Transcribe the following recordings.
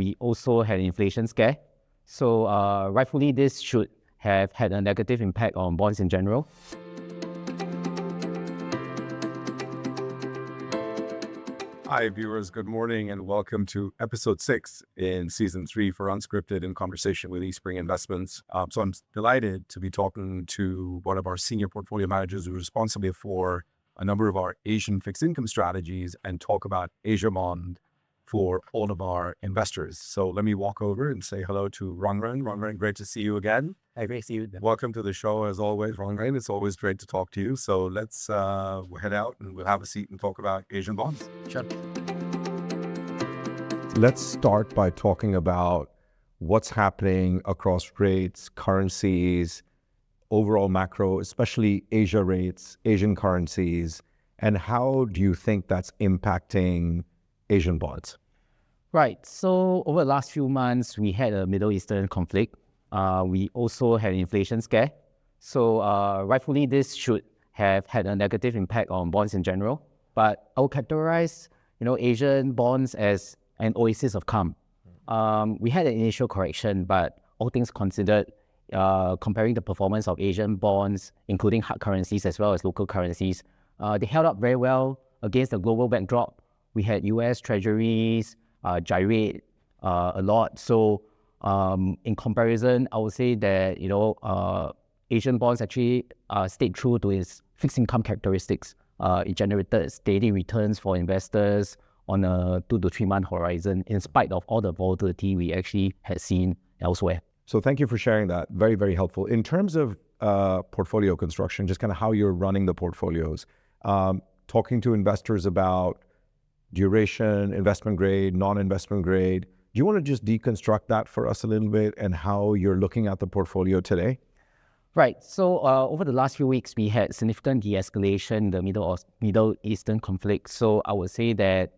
we also had an inflation scare. So rightfully, this should have had a negative impact on bonds in general. Hi viewers, good morning and welcome to episode 6 in season 3 for Unscripted in conversation with Eastspring Investments. So I'm delighted to be talking to one of our senior portfolio managers who's responsible for a number of our Asian fixed income strategies and talk about Asia bond for all of our investors. So let me walk over and say hello to Rong Ren. Rong Ren, great to see you again. Hi, great to see you. Welcome to the show as always, Rong Ren. It's always great to talk to you. So let's head out and we'll have a seat and talk about Asian bonds. Sure. Let's start by talking about what's happening across rates, currencies, overall macro, especially Asia rates, Asian currencies, and how do you think that's impacting Asian bonds? Right. So over the last few months, we had a Middle Eastern conflict. We also had an inflation scare. So rightfully, this should have had a negative impact on bonds in general. But I would categorize, Asian bonds as an oasis of calm. We had an initial correction, but all things considered, comparing the performance of Asian bonds, including hard currencies as well as local currencies, they held up very well against the global backdrop. We had US treasuries gyrate a lot. So in comparison, I would say that Asian bonds actually stayed true to its fixed income characteristics. It generated steady returns for investors on a 2 to 3 month horizon, in spite of all the volatility we actually had seen elsewhere. So thank you for sharing that. Very, very helpful. In terms of portfolio construction, just kind of how you're running the portfolios, talking to investors about duration, investment grade, non-investment grade. Do you want to just deconstruct that for us a little bit and how you're looking at the portfolio today? Right. So over the last few weeks, we had significant de-escalation in the Middle Eastern conflict. So I would say that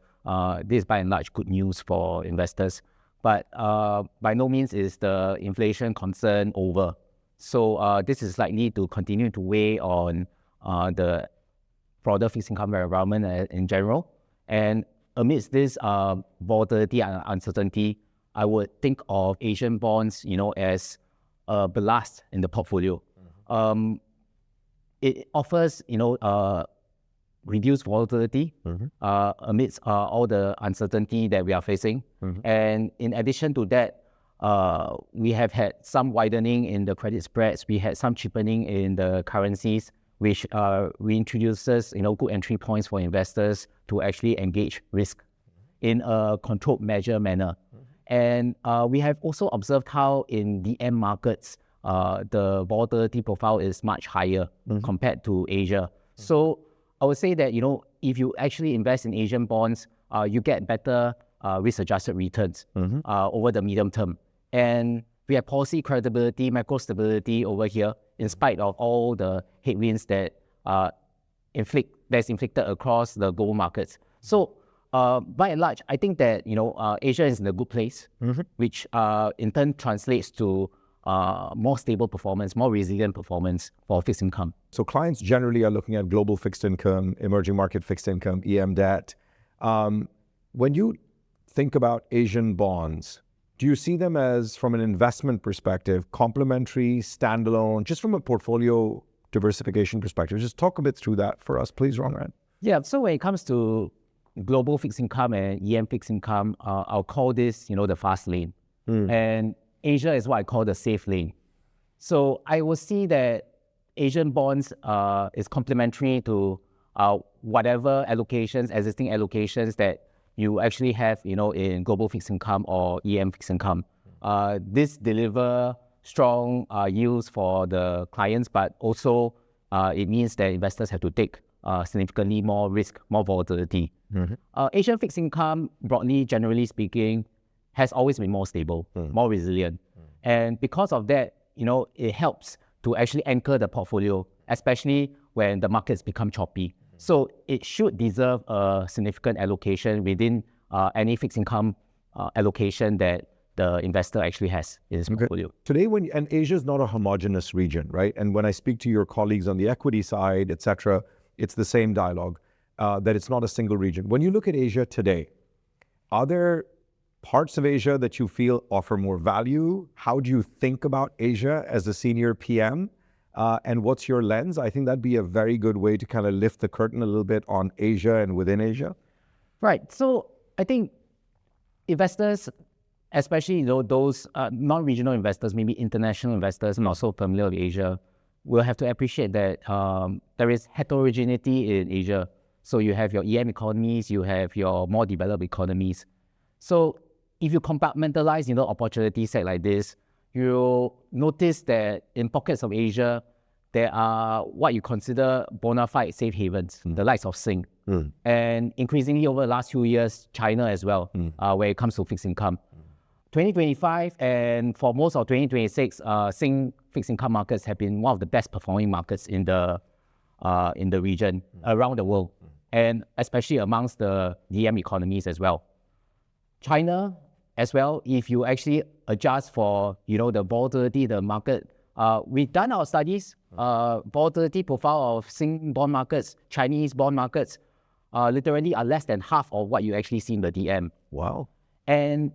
this is by and large good news for investors. But by no means is the inflation concern over. So this is likely to continue to weigh on the broader fixed income environment in general. And amidst this volatility and uncertainty, I would think of Asian bonds, as a ballast in the portfolio. It offers, reduced volatility amidst all the uncertainty that we are facing. And in addition to that, we have had some widening in the credit spreads. We had some cheapening in the currencies, which reintroduces, good entry points for investors to actually engage risk in a controlled measure manner. And we have also observed how in the DM markets, the volatility profile is much higher compared to Asia. So I would say that, if you actually invest in Asian bonds, you get better risk-adjusted returns over the medium term. And we have policy credibility, macro stability over here, in spite of all the headwinds that's inflicted across the global markets. So by and large, I think that Asia is in a good place, which in turn translates to more stable performance, more resilient performance for fixed income. So clients generally are looking at global fixed income, emerging market fixed income, EM debt. When you think about Asian bonds, do you see them as, from an investment perspective, complementary, standalone, just from a portfolio diversification perspective? Just talk a bit through that for us, please, Rong Ren. Yeah, so when it comes to global fixed income and EM fixed income, I'll call this, the fast lane. And Asia is what I call the safe lane. So I will see that Asian bonds is complementary to whatever existing allocations that you actually have, in global fixed income or EM fixed income. This deliver strong yields for the clients, but also it means that investors have to take significantly more risk, more volatility. Asian fixed income, broadly, generally speaking, has always been more stable, more resilient. And because of that, it helps to actually anchor the portfolio, especially when the markets become choppy. So it should deserve a significant allocation within any fixed income allocation that the investor actually has in his portfolio. Today, and Asia is not a homogeneous region, right? And when I speak to your colleagues on the equity side, et cetera, it's the same dialogue, that it's not a single region. When you look at Asia today, are there parts of Asia that you feel offer more value? How do you think about Asia as a senior PM? And what's your lens? I think that'd be a very good way to kind of lift the curtain a little bit on Asia and within Asia. Right. So I think investors, especially those non-regional investors, maybe international investors not so familiar with Asia, will have to appreciate that there is heterogeneity in Asia. So you have your EM economies, you have your more developed economies. So if you compartmentalize, opportunity set like this, you'll notice that in pockets of Asia, there are what you consider bona fide safe havens, the likes of Sing. And increasingly over the last few years, China as well, where it comes to fixed income. 2025 and for most of 2026, Sing fixed income markets have been one of the best performing markets in the region, around the world, and especially amongst the EM economies as well. China as well, if you actually adjust for the volatility, the market, we've done our studies, volatility profile of Sing bond markets, Chinese bond markets, literally are less than half of what you actually see in the DM. Wow. And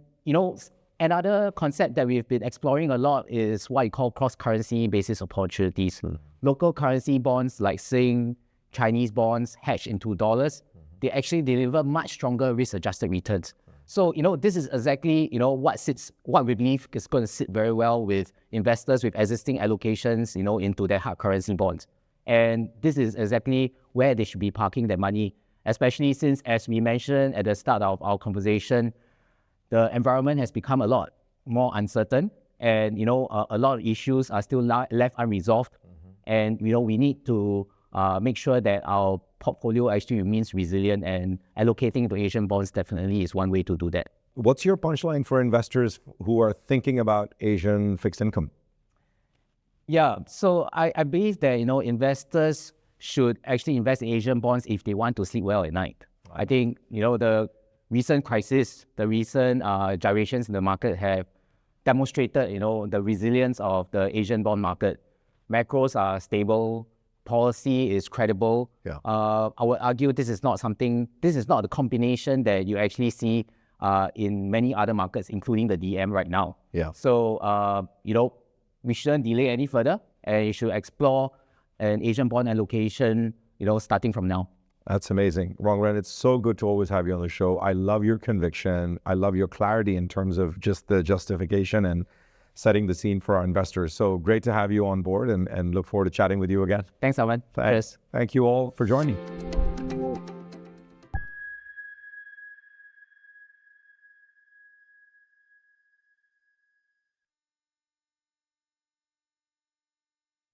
another concept that we've been exploring a lot is what you call cross-currency basis opportunities. Local currency bonds like Sing, Chinese bonds hedged into dollars, they actually deliver much stronger risk-adjusted returns. So, this is exactly, what we believe is going to sit very well with investors with existing allocations, into their hard currency bonds. And this is exactly where they should be parking their money, especially since, as we mentioned at the start of our conversation, the environment has become a lot more uncertain, and a lot of issues are still left unresolved, and we need to make sure that our portfolio actually remains resilient, and allocating to Asian bonds definitely is one way to do that. What's your punchline for investors who are thinking about Asian fixed income? Yeah, so I believe that investors should actually invest in Asian bonds if they want to sleep well at night. I think the recent crisis, the recent gyrations in the market have demonstrated, the resilience of the Asian bond market. Macros are stable, policy is credible. Yeah. I would argue this is not the combination that you actually see in many other markets, including the DM right now. Yeah. So, we shouldn't delay any further, and you should explore an Asian bond allocation, starting from now. That's amazing. Rong Ren, it's so good to always have you on the show. I love your conviction. I love your clarity in terms of just the justification and setting the scene for our investors. So great to have you on board, and look forward to chatting with you again. Thanks, Salman. Cheers. Thank you all for joining.